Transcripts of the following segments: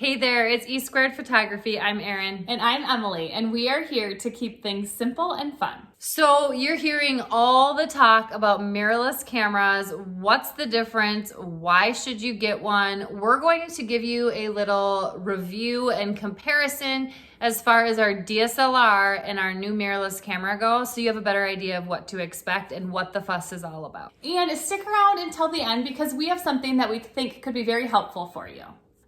Hey there, it's E Squared Photography. I'm Erin. And I'm Emily, and we are here to keep things simple and fun. So you're hearing all the talk about mirrorless cameras. What's the difference? Why should you get one? We're going to give you a little review and comparison as far as our DSLR and our new mirrorless camera go, so you have a better idea of what to expect and what the fuss is all about. And stick around until the end because we have something that we think could be very helpful for you.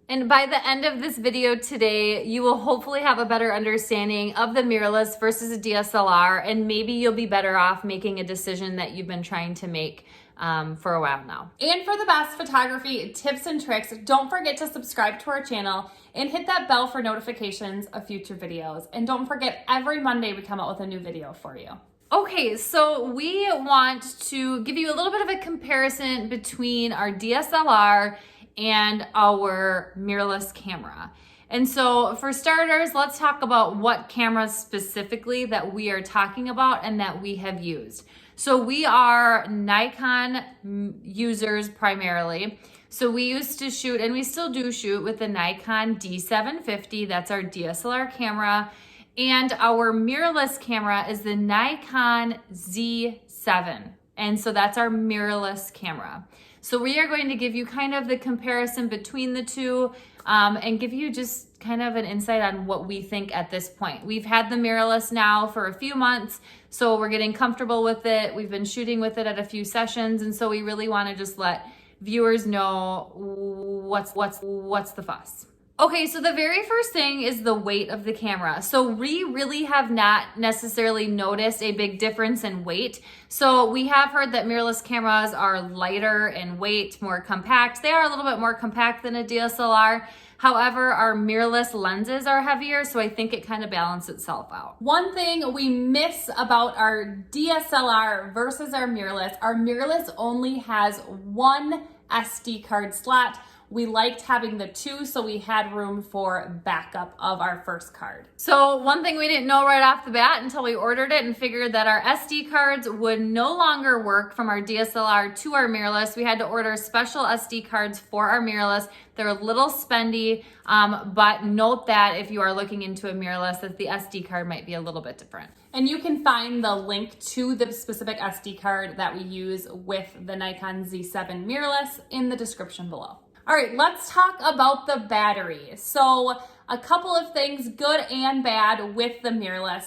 And by the end of this video today, you will hopefully have a better understanding of the mirrorless versus a DSLR, and maybe you'll be better off making a decision that you've been trying to make for a while now. And for the best photography tips and tricks, don't forget to subscribe to our channel and hit that bell for notifications of future videos. And don't forget, every Monday we come out with a new video for you. Okay, so we want to give you a little bit of a comparison between our DSLR and our mirrorless camera. And so for starters, let's talk about what cameras specifically that we are talking about and that we have used. So we are Nikon users primarily. So we used to shoot, and we still do shoot, with the Nikon D750. That's our DSLR camera. And our mirrorless camera is the Nikon Z7. And so that's our mirrorless camera. So we are going to give you kind of the comparison between the two and give you just kind of an insight on what we think at this point. We've had the mirrorless now for a few months, so we're getting comfortable with it. We've been shooting with it at a few sessions, and so we really want to just let viewers know what's the fuss. Okay, so the very first thing is the weight of the camera. So we really have not necessarily noticed a big difference in weight. So we have heard that mirrorless cameras are lighter in weight, more compact. They are a little bit more compact than a DSLR. However, our mirrorless lenses are heavier, so I think it kind of balances itself out. One thing we miss about our DSLR versus our mirrorless only has one SD card slot. We liked having the two, so we had room for backup of our first card. So one thing we didn't know right off the bat until we ordered it and figured that our SD cards would no longer work from our DSLR to our mirrorless. We had to order special SD cards for our mirrorless. They're a little spendy, but note that if you are looking into a mirrorless, that the SD card might be a little bit different. And you can find the link to the specific SD card that we use with the Nikon Z7 mirrorless in the description below. All right, let's talk about the battery. So a couple of things, good and bad, with the mirrorless.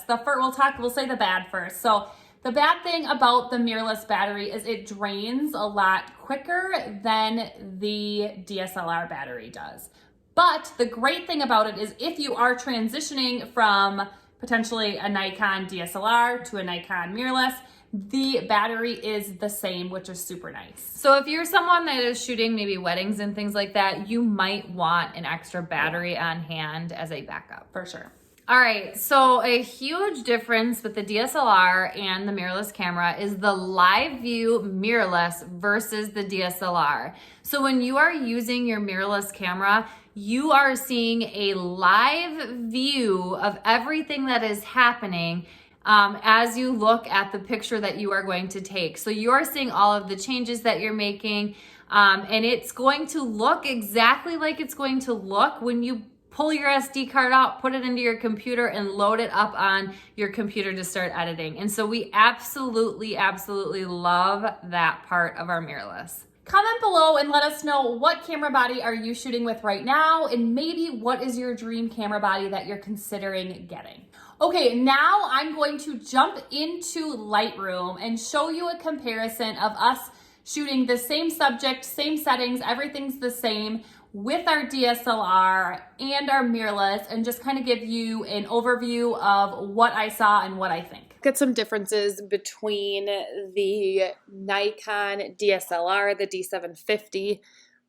We'll say the bad first. So the bad thing about the mirrorless battery is it drains a lot quicker than the DSLR battery does. But the great thing about it is if you are transitioning from potentially a Nikon DSLR to a Nikon mirrorless, the battery is the same, which is super nice. So if you're someone that is shooting maybe weddings and things like that, you might want an extra battery on hand as a backup. For sure. All right, so a huge difference with the DSLR and the mirrorless camera is the live view mirrorless versus the DSLR. So when you are using your mirrorless camera, you are seeing a live view of everything that is happening as you look at the picture that you are going to take. So you're seeing all of the changes that you're making, and it's going to look exactly like it's going to look when you pull your SD card out, put it into your computer, and load it up on your computer to start editing. And so we absolutely love that part of our mirrorless. Comment below and let us know what camera body are you shooting with right now, and maybe what is your dream camera body that you're considering getting. Okay, now I'm going to jump into Lightroom and show you a comparison of us shooting the same subject, same settings, everything's the same with our DSLR and our mirrorless, and just kind of give you an overview of what I saw and what I think. Look at some differences between the Nikon DSLR, the D750,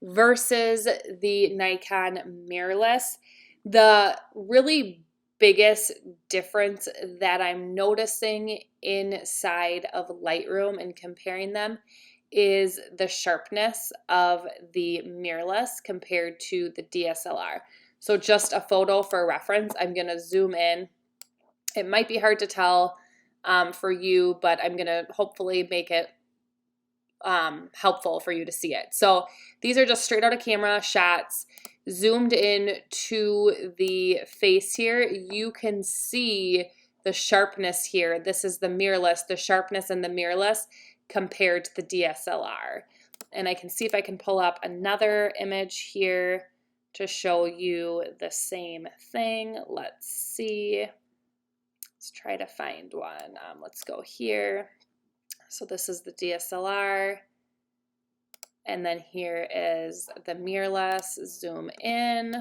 versus the Nikon mirrorless. The really biggest difference that I'm noticing inside of Lightroom and comparing them is the sharpness of the mirrorless compared to the DSLR. So just a photo for reference, I'm going to zoom in. It might be hard to tell for you, but I'm going to hopefully make it helpful for you to see it. So these are just straight out of camera shots. Zoomed in to the face here, you can see the sharpness here. This is the mirrorless, the sharpness in the mirrorless compared to the DSLR. And I can see if I can pull up another image here to show you the same thing. Let's see. Let's try to find one. Let's go here. So this is the DSLR. And then here is the mirrorless. Zoom in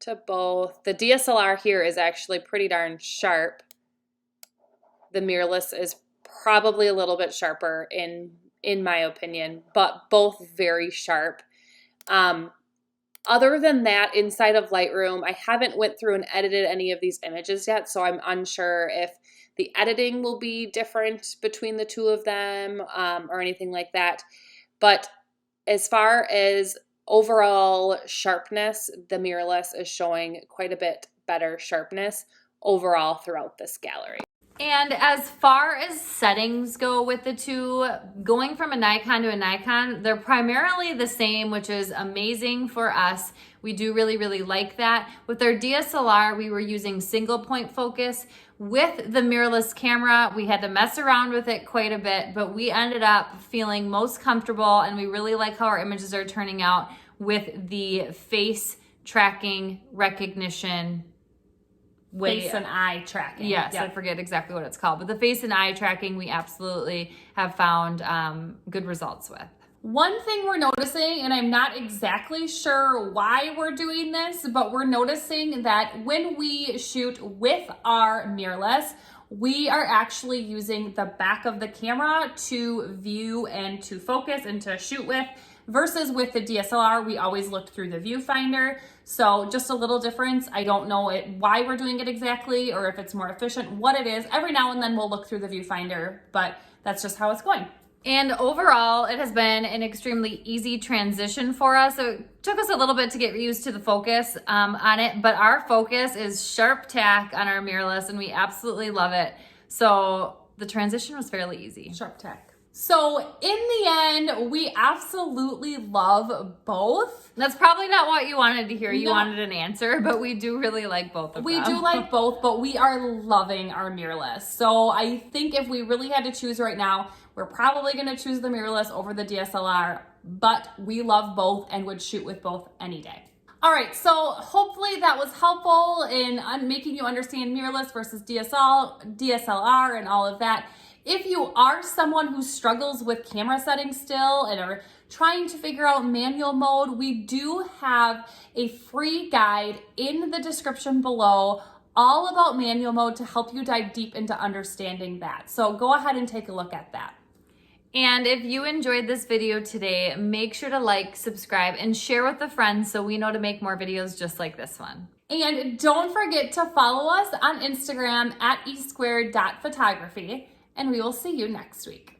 to both. The DSLR here is actually pretty darn sharp. The mirrorless is probably a little bit sharper in my opinion, but both very sharp. Other than that, inside of Lightroom, I haven't went through and edited any of these images yet, so I'm unsure if the editing will be different between the two of them or anything like that. But as far as overall sharpness, the mirrorless is showing quite a bit better sharpness overall throughout this gallery. And as far as settings go with the two, going from a Nikon to a Nikon, they're primarily the same, which is amazing for us. We do really, really like that. With our DSLR, we were using single point focus. With the mirrorless camera, we had to mess around with it quite a bit, but we ended up feeling most comfortable, and we really like how our images are turning out with the face tracking recognition. Face and eye tracking. Yes, yep. I forget exactly what it's called, but the face and eye tracking we absolutely have found good results with. One thing we're noticing, and I'm not exactly sure why we're doing this, but we're noticing that when we shoot with our mirrorless, we are actually using the back of the camera to view and to focus and to shoot with, versus with the DSLR, we always looked through the viewfinder. So just a little difference. I don't know why we're doing it exactly, or if it's more efficient, what it is. Every now and then we'll look through the viewfinder, but that's just how it's going. And overall, it has been an extremely easy transition for us. So it took us a little bit to get used to the focus on it, but our focus is sharp tack on our mirrorless, and we absolutely love it. So the transition was fairly easy. Sharp tack. So in the end, we absolutely love both. That's probably not what you wanted to hear. You wanted an answer, but we do really like both of them. We do like both, but we are loving our mirrorless. So I think if we really had to choose right now, we're probably going to choose the mirrorless over the DSLR, but we love both and would shoot with both any day. All right, so hopefully that was helpful in making you understand mirrorless versus DSLR and all of that. If you are someone who struggles with camera settings still and are trying to figure out manual mode, we do have a free guide in the description below all about manual mode to help you dive deep into understanding that. So go ahead and take a look at that. And if you enjoyed this video today, make sure to like, subscribe, and share with a friend so we know to make more videos just like this one. And don't forget to follow us on Instagram at e2photography. And we will see you next week.